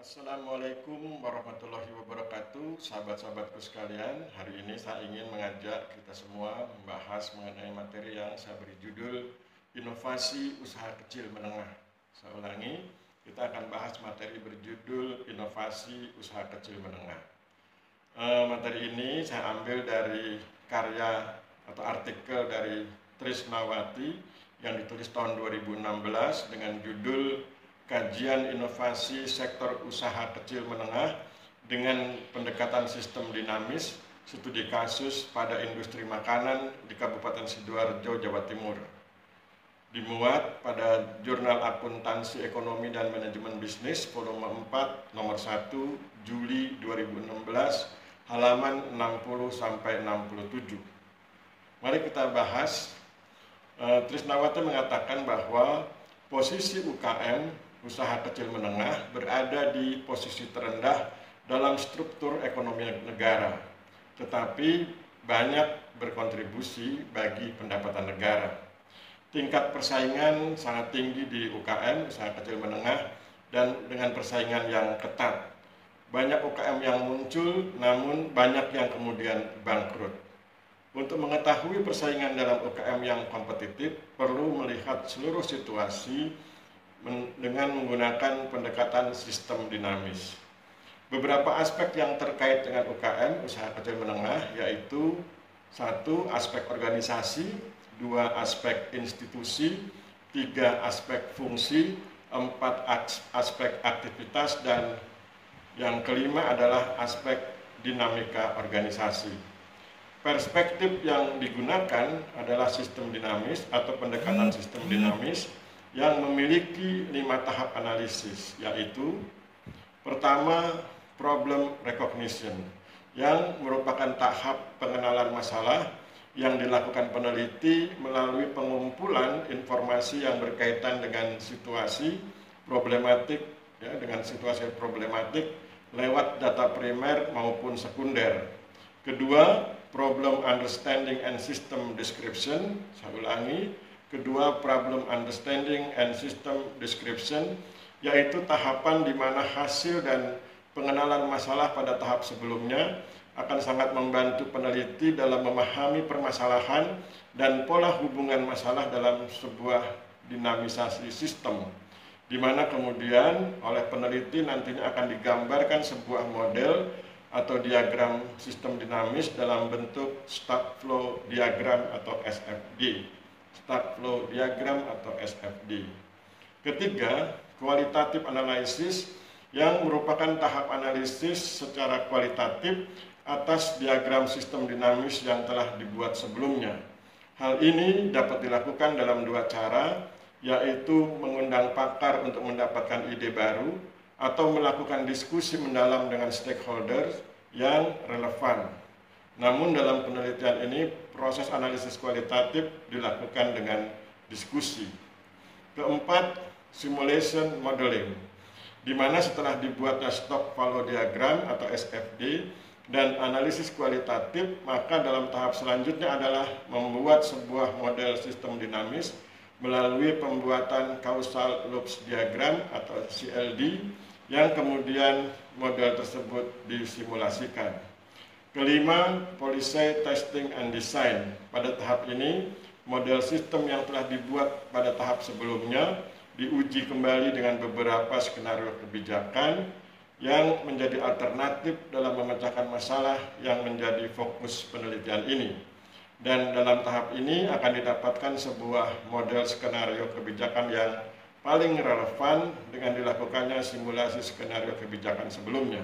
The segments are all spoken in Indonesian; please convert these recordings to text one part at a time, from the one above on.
Assalamualaikum warahmatullahi wabarakatuh, sahabat-sahabatku sekalian. Hari ini saya ingin mengajak kita semua membahas mengenai materi yang saya beri judul Inovasi Usaha Kecil Menengah. Saya ulangi, kita akan bahas materi berjudul Inovasi Usaha Kecil Menengah. Materi ini saya ambil dari karya atau artikel dari Trisnawati yang ditulis tahun 2016 dengan judul Kajian Inovasi Sektor Usaha Kecil Menengah dengan Pendekatan Sistem Dinamis, Studi Kasus pada Industri Makanan di Kabupaten Sidoarjo, Jawa Timur. Dimuat pada Jurnal Akuntansi Ekonomi dan Manajemen Bisnis volume 4 nomor 1 Juli 2016 halaman 60-67. Mari kita bahas. Trisnawati mengatakan bahwa posisi UKM, usaha kecil menengah, berada di posisi terendah dalam struktur ekonomi negara, tetapi banyak berkontribusi bagi pendapatan negara. Tingkat persaingan sangat tinggi di UKM, usaha kecil menengah, dan dengan persaingan yang ketat. Banyak UKM yang muncul, namun banyak yang kemudian bangkrut. Untuk mengetahui persaingan dalam UKM yang kompetitif, perlu melihat seluruh situasi dengan menggunakan pendekatan sistem dinamis. Beberapa aspek yang terkait dengan UKM, usaha kecil menengah, yaitu 1. Aspek organisasi, 2. Aspek institusi, 3. Aspek fungsi, 4. Aspek aktivitas, dan yang kelima adalah aspek dinamika organisasi. Perspektif yang digunakan adalah sistem dinamis atau pendekatan sistem dinamis yang memiliki 5 tahap analisis, yaitu pertama, problem recognition, yang merupakan tahap pengenalan masalah yang dilakukan peneliti melalui pengumpulan informasi yang berkaitan dengan situasi problematik, lewat data primer maupun sekunder. Kedua, problem understanding and system description. Saya ulangi, kedua, problem understanding and system description, yaitu tahapan di mana hasil dan pengenalan masalah pada tahap sebelumnya akan sangat membantu peneliti dalam memahami permasalahan dan pola hubungan masalah dalam sebuah dinamisasi sistem, di mana kemudian oleh peneliti nantinya akan digambarkan sebuah model atau diagram sistem dinamis dalam bentuk start flow diagram atau SFD. Start flow diagram atau SFD. Ketiga, qualitative analysis, yang merupakan tahap analisis secara kualitatif atas diagram sistem dinamis yang telah dibuat sebelumnya. Hal ini dapat dilakukan dalam 2 cara, yaitu mengundang pakar untuk mendapatkan ide baru atau melakukan diskusi mendalam dengan stakeholder yang relevan. Namun dalam penelitian ini, proses analisis kualitatif dilakukan dengan diskusi. Keempat, simulation modeling, di mana setelah dibuatnya stock flow diagram atau SFD dan analisis kualitatif, maka dalam tahap selanjutnya adalah membuat sebuah model sistem dinamis melalui pembuatan causal loops diagram atau CLD, yang kemudian model tersebut disimulasikan. Kelima, policy testing and design. Pada tahap ini, model sistem yang telah dibuat pada tahap sebelumnya diuji kembali dengan beberapa skenario kebijakan yang menjadi alternatif dalam memecahkan masalah yang menjadi fokus penelitian ini. Dan dalam tahap ini akan didapatkan sebuah model skenario kebijakan yang paling relevan dengan dilakukannya simulasi skenario kebijakan sebelumnya.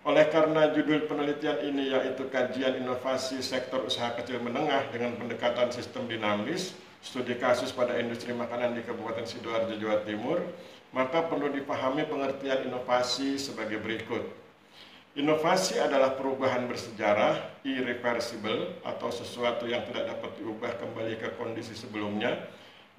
Oleh karena judul penelitian ini yaitu Kajian Inovasi Sektor Usaha Kecil Menengah dengan Pendekatan Sistem Dinamis, Studi Kasus pada Industri Makanan di Kabupaten Sidoarjo, Jawa Timur, maka perlu dipahami pengertian inovasi sebagai berikut. Inovasi adalah perubahan bersejarah, irreversible, atau sesuatu yang tidak dapat diubah kembali ke kondisi sebelumnya,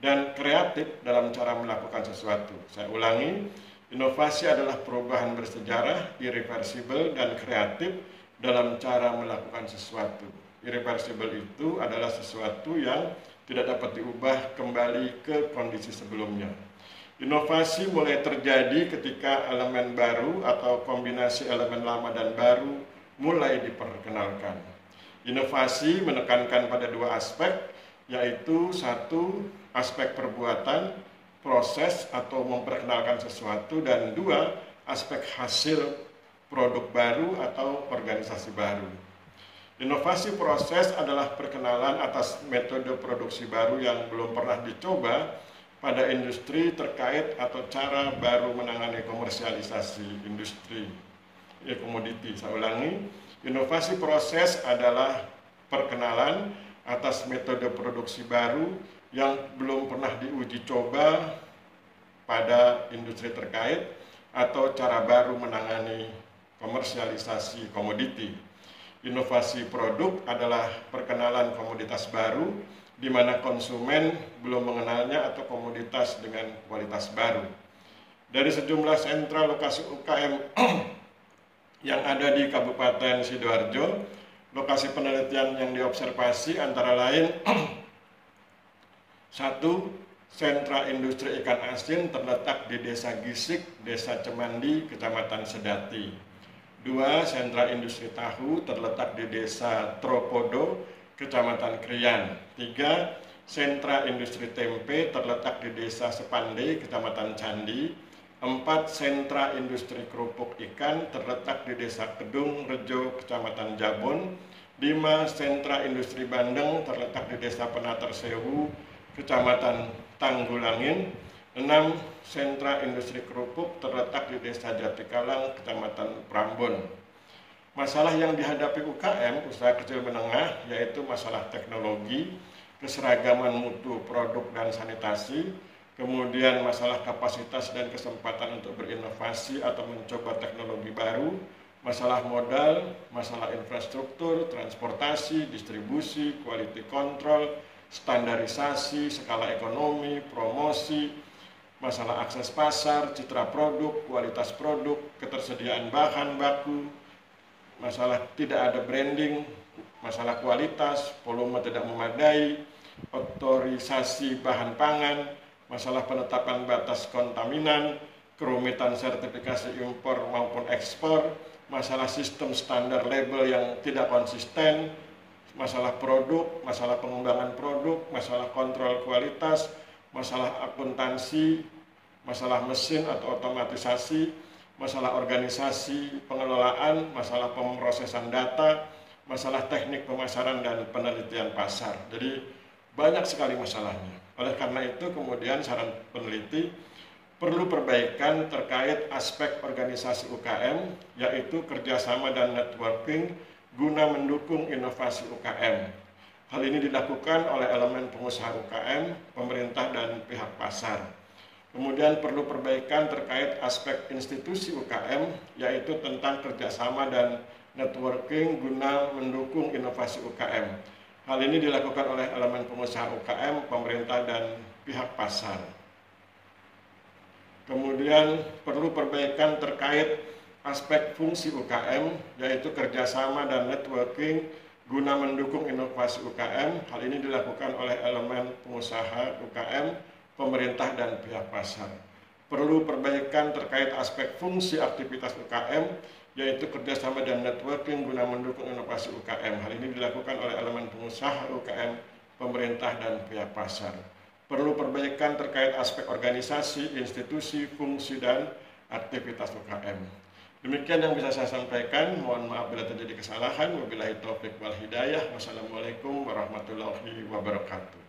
dan kreatif dalam cara melakukan sesuatu. Saya ulangi, inovasi adalah perubahan bersejarah, irreversible, dan kreatif dalam cara melakukan sesuatu. Irreversible itu adalah sesuatu yang tidak dapat diubah kembali ke kondisi sebelumnya. Inovasi mulai terjadi ketika elemen baru atau kombinasi elemen lama dan baru mulai diperkenalkan. Inovasi menekankan pada dua aspek, yaitu satu, aspek perbuatan, proses atau memperkenalkan sesuatu, dan dua, aspek hasil produk baru atau organisasi baru. Inovasi proses adalah perkenalan atas metode produksi baru yang belum pernah dicoba pada industri terkait atau cara baru menangani komersialisasi industri komoditi. Saya ulangi, inovasi proses adalah perkenalan atas metode produksi baru yang belum pernah diuji coba pada industri terkait atau cara baru menangani komersialisasi komoditi. Inovasi produk adalah perkenalan komoditas baru di mana konsumen belum mengenalnya atau komoditas dengan kualitas baru. Dari sejumlah sentra lokasi UKM yang ada di Kabupaten Sidoarjo, lokasi penelitian yang diobservasi antara lain 1. Sentra industri ikan asin terletak di Desa Gisik, Desa Cemandi, Kecamatan Sedati. 2. Sentra industri tahu terletak di Desa Tropodo, Kecamatan Krian. 3. Sentra industri tempe terletak di Desa Sepande, Kecamatan Candi. 4. Sentra industri kerupuk ikan terletak di Desa Kedung Rejo, Kecamatan Jabon. 5. Sentra industri bandeng terletak di Desa Penatar Sewu, Kecamatan Tanggulangin. 6. Sentra industri kerupuk terletak di Desa Jatikalang, Kecamatan Prambon. Masalah yang dihadapi UKM, usaha kecil menengah, yaitu masalah teknologi, keseragaman mutu produk dan sanitasi, kemudian masalah kapasitas dan kesempatan untuk berinovasi atau mencoba teknologi baru, masalah modal, masalah infrastruktur, transportasi, distribusi, quality control, standarisasi, skala ekonomi, promosi, masalah akses pasar, citra produk, kualitas produk, ketersediaan bahan baku, masalah tidak ada branding, masalah kualitas, volume tidak memadai, otorisasi bahan pangan, masalah penetapan batas kontaminan, kerumitan sertifikasi impor maupun ekspor, masalah sistem standar label yang tidak konsisten, masalah produk, masalah pengembangan produk, masalah kontrol kualitas, masalah akuntansi, masalah mesin atau otomatisasi, masalah organisasi pengelolaan, masalah pemrosesan data, masalah teknik pemasaran dan penelitian pasar. Jadi banyak sekali masalahnya. Oleh karena itu kemudian saran peneliti perlu perbaikan terkait aspek organisasi UKM, yaitu kerjasama dan networking guna mendukung inovasi UKM. Hal ini dilakukan oleh elemen pengusaha UKM, pemerintah dan pihak pasar. Kemudian perlu perbaikan terkait aspek institusi UKM, yaitu tentang kerjasama dan networking guna mendukung inovasi UKM. Hal ini dilakukan oleh elemen pengusaha UKM, pemerintah, dan pihak pasar. Kemudian perlu perbaikan terkait aspek fungsi UKM, yaitu kerjasama dan networking guna mendukung inovasi UKM. Hal ini dilakukan oleh elemen pengusaha UKM, pemerintah, dan pihak pasar. Perlu perbaikan terkait aspek fungsi aktivitas UKM, yaitu kerjasama dan networking guna mendukung inovasi UKM. Hal ini dilakukan oleh elemen pengusaha UKM, pemerintah, dan pihak pasar. Perlu perbaikan terkait aspek organisasi, institusi, fungsi, dan aktivitas UKM. Demikian yang bisa saya sampaikan. Mohon maaf bila terjadi kesalahan. Wabillahi taufiq wal hidayah. Wassalamualaikum warahmatullahi wabarakatuh.